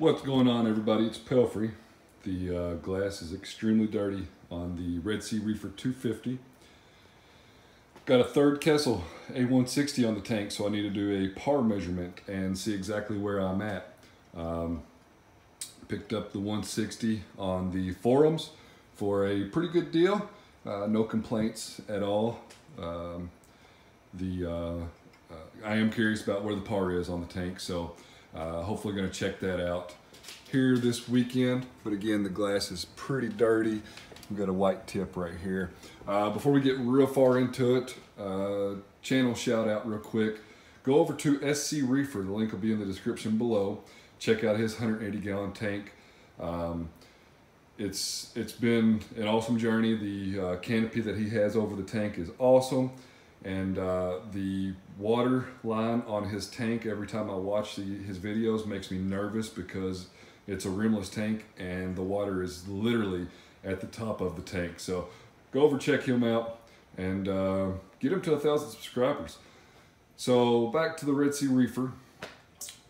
What's going on, everybody? It's Pelfrey. The glass is extremely dirty on the Red Sea Reefer 250. Got a third Kessil A160 on the tank, so I need to do a par measurement and see exactly where I'm at. Picked up the 160 on the forums for a pretty good deal. No complaints at all. I am curious about where the par is on the tank, so hopefully going to check that out here this weekend. But again, the glass is pretty dirty. We've got a white tip right here. Before we get real far into it, channel shout out real quick. Go over to SC Reefer. The link will be in the description below. Check out his 180-gallon tank. It's been an awesome journey. The canopy that he has over the tank is awesome. And the water line on his tank, every time I watch his videos, makes me nervous because it's a rimless tank and the water is literally at the top of the tank. So go over, check him out, and get him to 1,000 subscribers. So back to the Red Sea Reefer.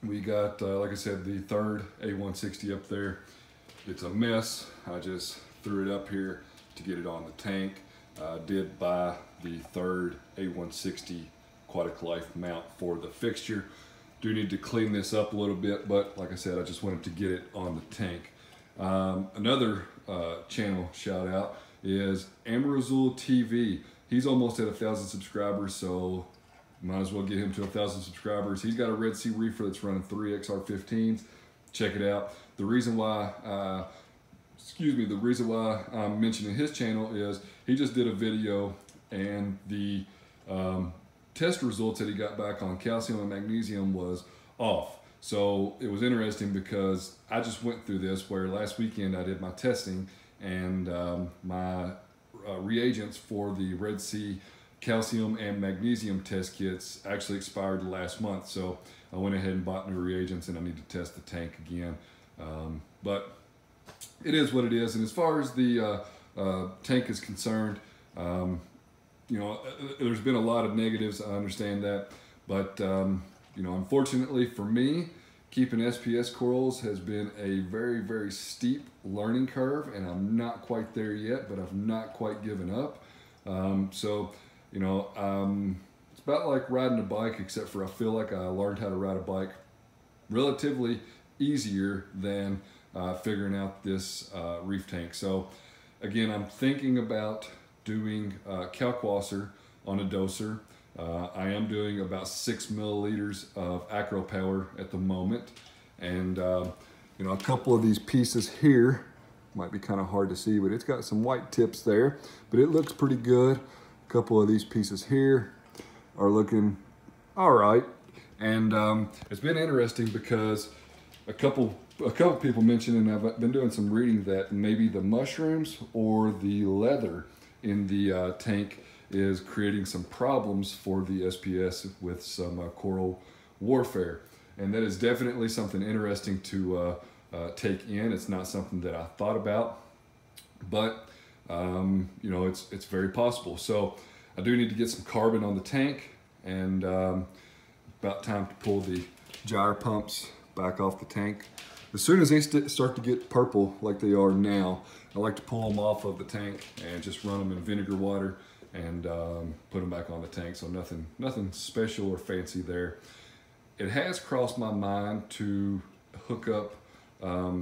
We got, like I said, the third A160 up there. It's a mess. I just threw it up here to get it on the tank. Did buy the third A160 Aquatic Life mount for the fixture. Do need to clean this up a little bit, but like I said, I just wanted to get it on the tank. Another channel shout out is Amrazul TV. He's almost at 1,000 subscribers, so might as well get him to 1,000 subscribers. He's got a Red Sea Reefer that's running 3 XR15s. Check it out. The reason why I'm mentioning his channel is he just did a video, and the test results that he got back on calcium and magnesium was off. So it was interesting because I just went through this where last weekend I did my testing, and my reagents for the Red Sea calcium and magnesium test kits actually expired last month. So I went ahead and bought new reagents, and I need to test the tank again. But it is what it is. And as far as the tank is concerned, you know, there's been a lot of negatives. I understand that, but you know, unfortunately for me, keeping SPS corals has been a very, very steep learning curve, and I'm not quite there yet, but I've not quite given up. So, you know, it's about like riding a bike, except for I feel like I learned how to ride a bike relatively easier than figuring out this reef tank. So again, I'm thinking about doing Kalkwasser on a doser. I am doing about 6 milliliters of acro power at the moment, and you know, a couple of these pieces here might be kind of hard to see, but it's got some white tips there, but it looks pretty good. A couple of these pieces here are looking all right, and it's been interesting because a couple people mentioned, and I've been doing some reading, that maybe the mushrooms or the leather in the tank is creating some problems for the SPS with some coral warfare. And that is definitely something interesting to take in. It's not something that I thought about, but you know, it's very possible. So I do need to get some carbon on the tank, and about time to pull the gyre pumps back off the tank. As soon as they start to get purple like they are now, I like to pull them off of the tank and just run them in vinegar water and put them back on the tank. So nothing special or fancy there. It has crossed my mind to hook up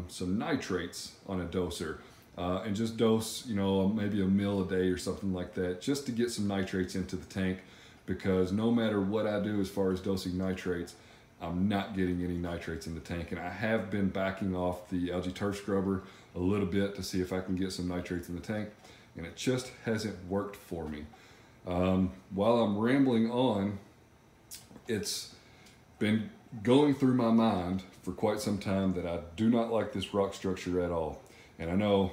some nitrates on a doser and just dose, you know, maybe a mil a day or something like that, just to get some nitrates into the tank, because no matter what I do as far as dosing nitrates, I'm not getting any nitrates in the tank. And I have been backing off the algae turf scrubber a little bit to see if I can get some nitrates in the tank, and it just hasn't worked for me. While I'm rambling on, it's been going through my mind for quite some time that I do not like this rock structure at all. And I know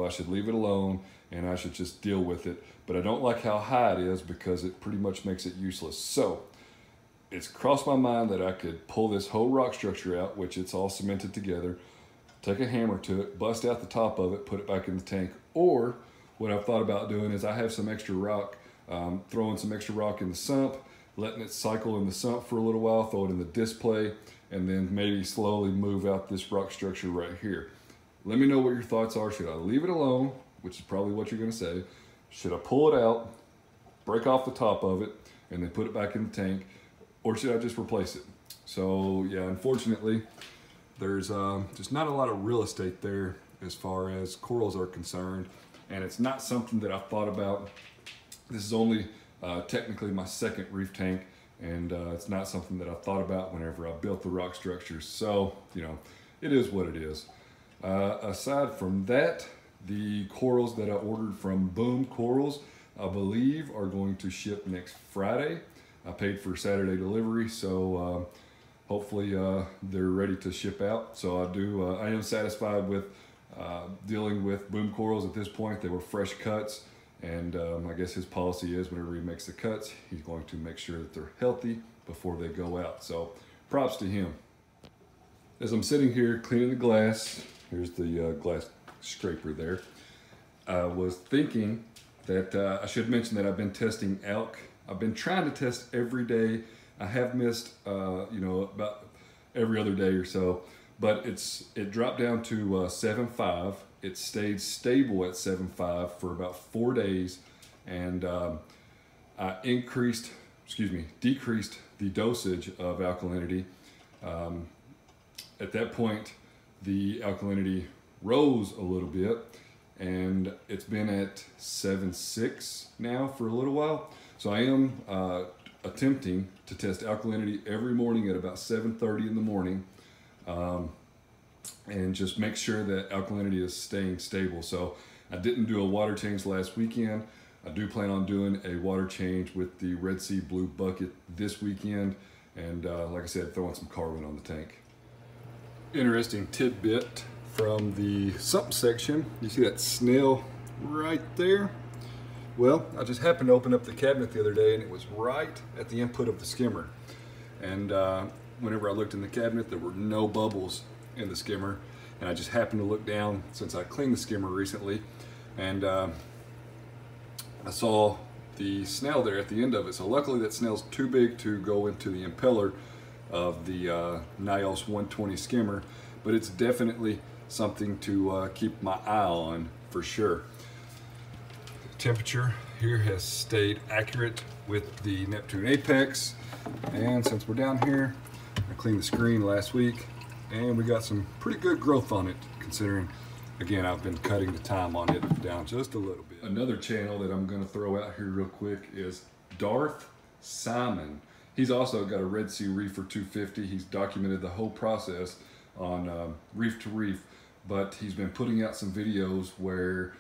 I should leave it alone and I should just deal with it, but I don't like how high it is because it pretty much makes it useless. So it's crossed my mind that I could pull this whole rock structure out, which it's all cemented together, take a hammer to it, bust out the top of it, put it back in the tank. Or what I've thought about doing is I have some extra rock, throwing some extra rock in the sump, letting it cycle in the sump for a little while, throw it in the display, and then maybe slowly move out this rock structure right here. Let me know what your thoughts are. Should I leave it alone, which is probably what you're gonna say? Should I pull it out, break off the top of it, and then put it back in the tank? Or should I just replace it? So yeah, unfortunately, there's just not a lot of real estate there as far as corals are concerned. And it's not something that I've thought about. This is only technically my second reef tank, and it's not something that I thought about whenever I built the rock structures. So, you know, it is what it is. Aside from that, the corals that I ordered from Boom Corals, I believe are going to ship next Friday. I paid for Saturday delivery, so hopefully they're ready to ship out. So I am satisfied with dealing with Boom Corals at this point. They were fresh cuts, and I guess his policy is whenever he makes the cuts, he's going to make sure that they're healthy before they go out. So props to him. As I'm sitting here cleaning the glass, here's the glass scraper there. I was thinking that I should mention that I've been testing elk. I've been trying to test every day. I have missed, you know, about every other day or so, but it dropped down to 7.5. It stayed stable at 7.5 for about 4 days, and I decreased the dosage of alkalinity. At that point, the alkalinity rose a little bit, and it's been at 7.6 now for a little while. So I am attempting to test alkalinity every morning at about 7:30 in the morning, and just make sure that alkalinity is staying stable. So I didn't do a water change last weekend. I do plan on doing a water change with the Red Sea Blue bucket this weekend, and like I said, throwing some carbon on the tank. Interesting tidbit from the sump section. You see that snail right there? Well, I just happened to open up the cabinet the other day, and it was right at the input of the skimmer. And whenever I looked in the cabinet, there were no bubbles in the skimmer. And I just happened to look down since I cleaned the skimmer recently, and I saw the snail there at the end of it. So luckily that snail's too big to go into the impeller of the Nyos 120 skimmer, but it's definitely something to keep my eye on for sure. The temperature here has stayed accurate with the Neptune Apex, and since we're down here, I cleaned the screen last week, and we got some pretty good growth on it, considering, again, I've been cutting the time on it down just a little bit. Another channel that I'm going to throw out here real quick is Darth Simon. He's also got a Red Sea Reefer 250. He's documented the whole process on Reef to Reef, but he's been putting out some videos where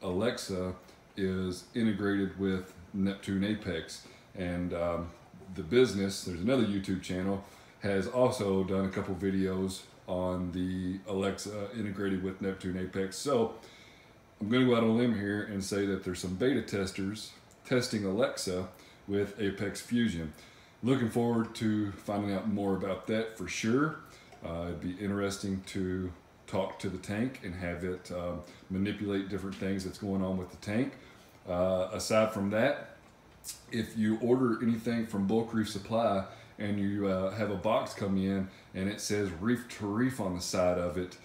Alexa is integrated with Neptune Apex, and the business, there's another YouTube channel, has also done a couple videos on the Alexa integrated with Neptune Apex. So I'm going to go out on a limb here and say that there's some beta testers testing Alexa with Apex Fusion. Looking forward to finding out more about that for sure. It'd be interesting to talk to the tank and have it manipulate different things that's going on with the tank. Aside from that, if you order anything from Bulk Reef Supply and you have a box come in and it says Reef to Reef on the side of it,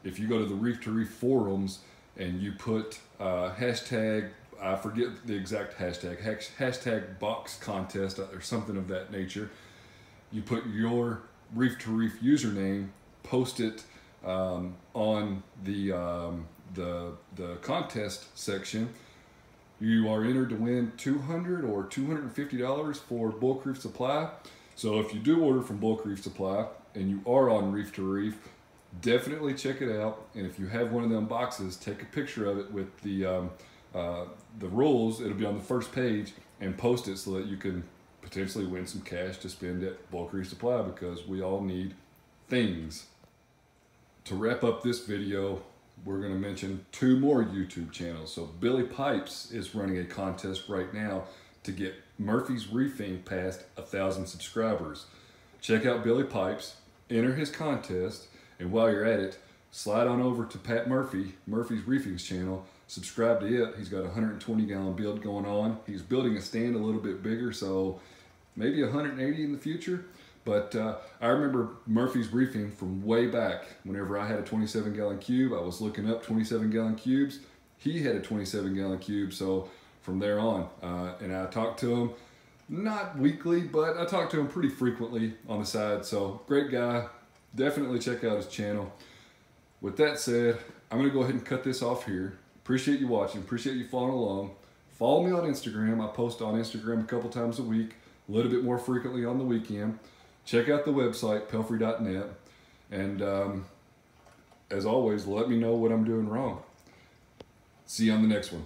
if you go to the Reef to Reef forums and you put hashtag, I forget the exact hashtag, hashtag box contest or something of that nature, you put your Reef to Reef username, post it on the contest section, you are entered to win $200 or $250 for Bulk Reef Supply. So if you do order from Bulk Reef Supply and you are on Reef to Reef, definitely check it out. And if you have one of them boxes, take a picture of it with the rules. It'll be on the first page, and post it so that you can potentially win some cash to spend at Bulk Reef Supply, because we all need things. To wrap up this video, we're going to mention 2 more YouTube channels. So Billy Pipes is running a contest right now to get Murphy's Reefing past 1,000 subscribers. Check out Billy Pipes, enter his contest, and while you're at it, slide on over to Pat Murphy's Reefing's channel, subscribe to it. He's got a 120-gallon build going on. He's building a stand a little bit bigger, so maybe 180 in the future. But I remember Murphy's reefing from way back. Whenever I had a 27-gallon cube, I was looking up 27-gallon cubes. He had a 27-gallon cube, so from there on, and I talked to him, not weekly, but I talked to him pretty frequently on the side. So great guy. Definitely check out his channel. With that said, I'm going to go ahead and cut this off here. Appreciate you watching. Appreciate you following along. Follow me on Instagram. I post on Instagram a couple times a week, a little bit more frequently on the weekend. Check out the website, pelfrey.net. And as always, let me know what I'm doing wrong. See you on the next one.